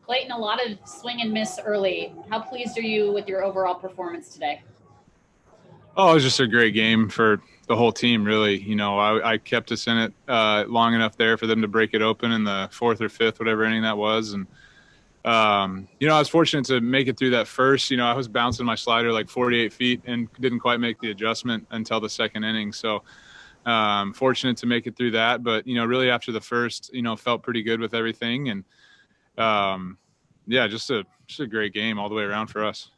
Clayton, a lot of swing and miss early. How pleased are you with your overall performance today? Oh, it was just a great game for the whole team, really. I kept us in it long enough there for them to break it open in the fourth or fifth, whatever inning that was. And, I was fortunate to make it through that first. I was bouncing my slider like 48 feet and didn't quite make the adjustment until the second inning. So, fortunate to make it through that. But, really after the first, felt pretty good with everything. And, yeah, just a great game all the way around for us.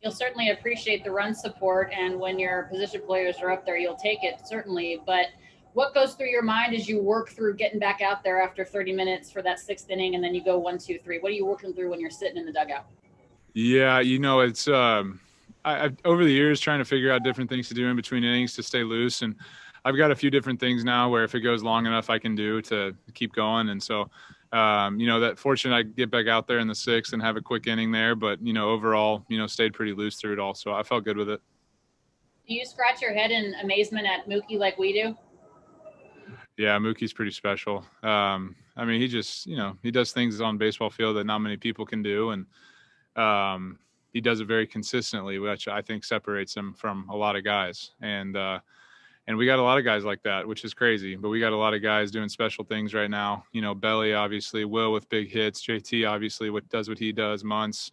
You'll certainly appreciate the run support, and when your position players are up there, you'll take it, certainly. But what goes through your mind as you work through getting back out there after 30 minutes for that sixth inning, and then you go 1, 2, 3? What are you working through when you're sitting in the dugout? Yeah, it's I've over the years trying to figure out different things to do in between innings to stay loose, and I've got a few different things now where if it goes long enough, I can do to keep going. And so, that fortunate I get back out there in the sixth and have a quick inning there, but overall, stayed pretty loose through it all, so I felt good with it. Do you scratch your head in amazement at Mookie like we do? Yeah, Mookie's pretty special. He just, he does things on baseball field that not many people can do, and he does it very consistently, which I think separates him from a lot of guys. And we got a lot of guys like that, which is crazy. But we got a lot of guys doing special things right now. Belly, obviously, Will with big hits, JT, obviously, does what he does, Muntz,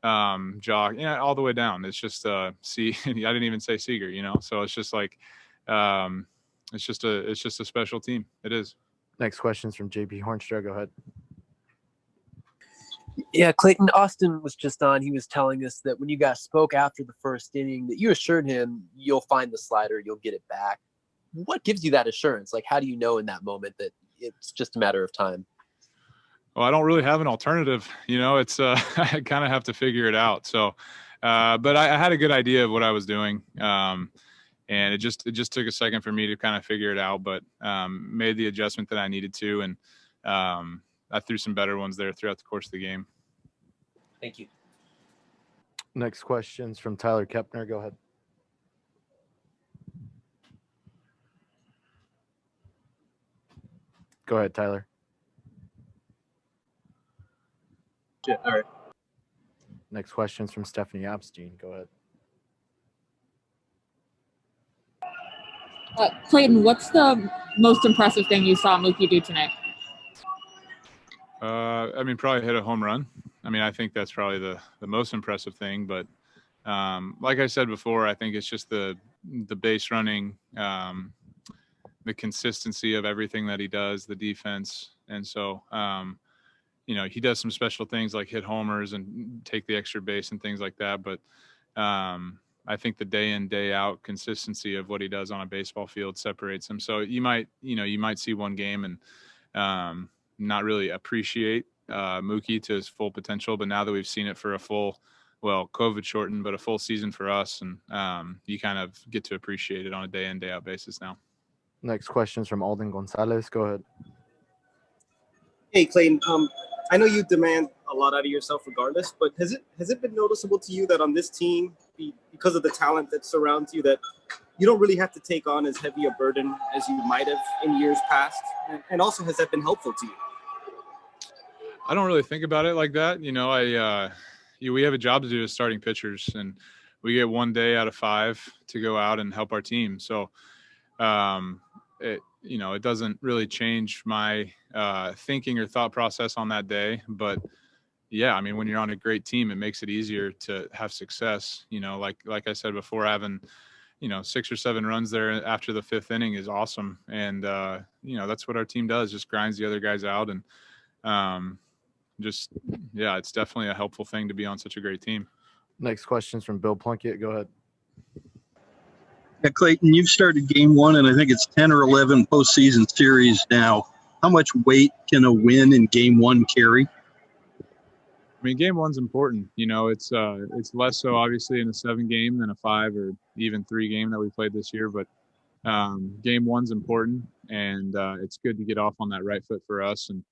Jock, all the way down. It's just I didn't even say Seager, So it's just like it's just a special team. It is. Next question's from JP Hoornstra. Go ahead. Yeah, Clayton, Austin was just on. He was telling us that when you guys spoke after the first inning, that you assured him you'll find the slider, you'll get it back. What gives you that assurance? Like, how do you know in that moment that it's just a matter of time? Well, I don't really have an alternative. It's I kind of have to figure it out. So, but I had a good idea of what I was doing, and it just took a second for me to kind of figure it out. But made the adjustment that I needed to, and I threw some better ones there throughout the course of the game. Thank you. Next question's from Tyler Kepner. Go ahead. Go ahead, Tyler. Yeah, all right. Next question's from Stephanie Apstein. Go ahead. Clayton, what's the most impressive thing you saw Mookie do tonight? Probably hit a home run. I think that's probably the most impressive thing. But like I said before, I think it's just the base running, the consistency of everything that he does, the defense. And so, he does some special things like hit homers and take the extra base and things like that. But I think the day in, day out consistency of what he does on a baseball field separates him. So you might see one game and not really appreciate Mookie to his full potential. But now that we've seen it for a full, COVID shortened, but a full season for us, and you kind of get to appreciate it on a day in, day out basis now. Next question is from Alden Gonzalez. Go ahead. Hey, Clayton. I know you demand a lot out of yourself regardless, but has it been noticeable to you that on this team, because of the talent that surrounds you, that you don't really have to take on as heavy a burden as you might have in years past? And also, has that been helpful to you? I don't really think about it like that. We have a job to do as starting pitchers, and we get 1 day out of 5 to go out and help our team. So, it doesn't really change my thinking or thought process on that day. But yeah, when you're on a great team, it makes it easier to have success. Like I said before, having 6 or 7 runs there after the 5th inning is awesome. And that's what our team does, just grinds the other guys out. And it's definitely a helpful thing to be on such a great team. Next question's from Bill Plunkett. Go ahead. Yeah, Clayton, you've started game 1, and I think it's 10 or 11 postseason series now. How much weight can a win in game 1 carry? Game 1's important. It's less so obviously in a 7 game than a 5 or even 3 game that we played this year. But game 1's important, and it's good to get off on that right foot for us. And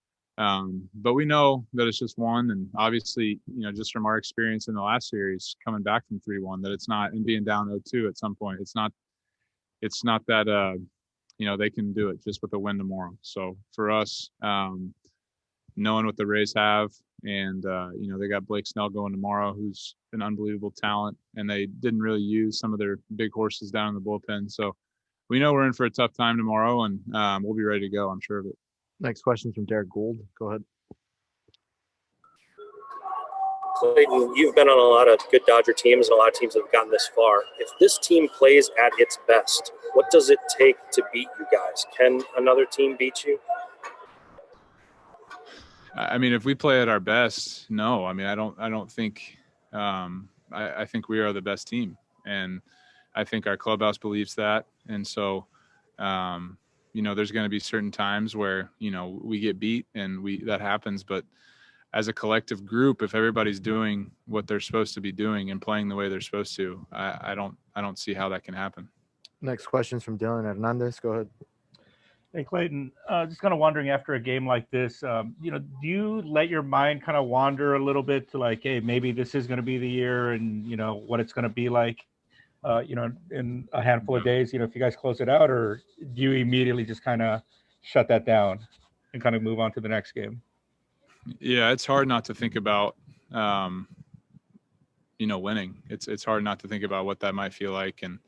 but we know that it's just one, and obviously, just from our experience in the last series, coming back from 3-1, that it's not, and being down 0-2 at some point, it's not that they can do it just with a win tomorrow. So for us, knowing what the Rays have. And, they got Blake Snell going tomorrow, who's an unbelievable talent. And they didn't really use some of their big horses down in the bullpen. So we know we're in for a tough time tomorrow, and we'll be ready to go. I'm sure of it. Next question from Derrick Goold. Go ahead. Clayton, you've been on a lot of good Dodger teams and a lot of teams that have gotten this far. If this team plays at its best, what does it take to beat you guys? Can another team beat you? I mean, if we play at our best, no. I mean, I don't think. I think we are the best team, and I think our clubhouse believes that. And so, there's going to be certain times where we get beat, and that happens. But as a collective group, if everybody's doing what they're supposed to be doing and playing the way they're supposed to, I don't see how that can happen. Next question's from Dylan Hernandez. Go ahead. Hey, Clayton, just kind of wondering after a game like this, do you let your mind kind of wander a little bit to like, hey, maybe this is going to be the year and, what it's going to be like, in a handful of days, if you guys close it out, or do you immediately just kind of shut that down and kind of move on to the next game? Yeah, it's hard not to think about, winning. It's hard not to think about what that might feel like. And,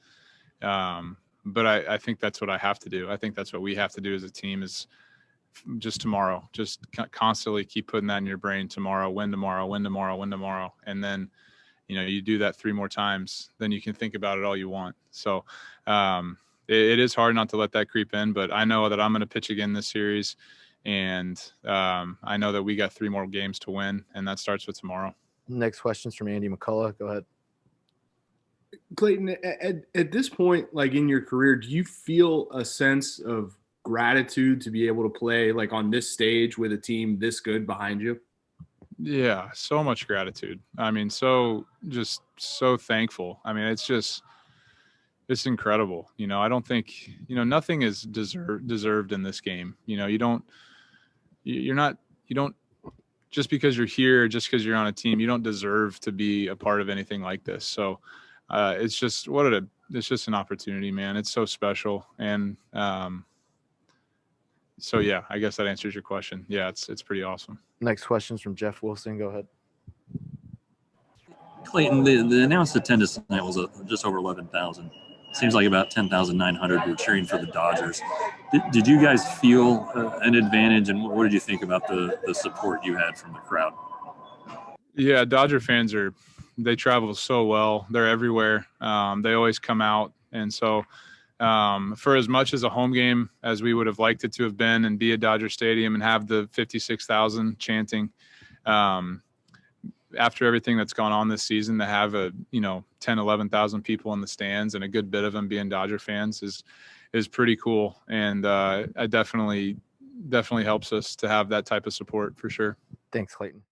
but I think that's what I have to do. I think that's what we have to do as a team is just tomorrow, just constantly keep putting that in your brain. Tomorrow, win tomorrow, win tomorrow, win tomorrow. And then, you do that 3 more times, then you can think about it all you want. So it is hard not to let that creep in, but I know that I'm going to pitch again this series. And I know that we got 3 more games to win, and that starts with tomorrow. Next question's from Andy McCullough. Go ahead. Clayton, at this point, like in your career, do you feel a sense of gratitude to be able to play like on this stage with a team this good behind you? Yeah, so much gratitude. I mean, so thankful. I mean, it's incredible. I don't think, nothing is deserved in this game. You don't just because you're here, just because you're on a team, you don't deserve to be a part of anything like this. So it's just it's just an opportunity, man. It's so special. And so yeah, I guess that answers your question. Yeah, it's pretty awesome. Next question's from Jeff Wilson. Go ahead. Clayton, the announced attendance tonight was just over 11,000. Seems like about 10,900 were cheering for the Dodgers. Did you guys feel an advantage, and what did you think about the support you had from the crowd? Yeah, Dodger fans they travel so well. They're everywhere. They always come out. And so for as much as a home game as we would have liked it to have been and be at Dodger Stadium and have the 56,000 chanting, after everything that's gone on this season, to have 10, 11,000 people in the stands and a good bit of them being Dodger fans is pretty cool. And it definitely helps us to have that type of support for sure. Thanks, Clayton.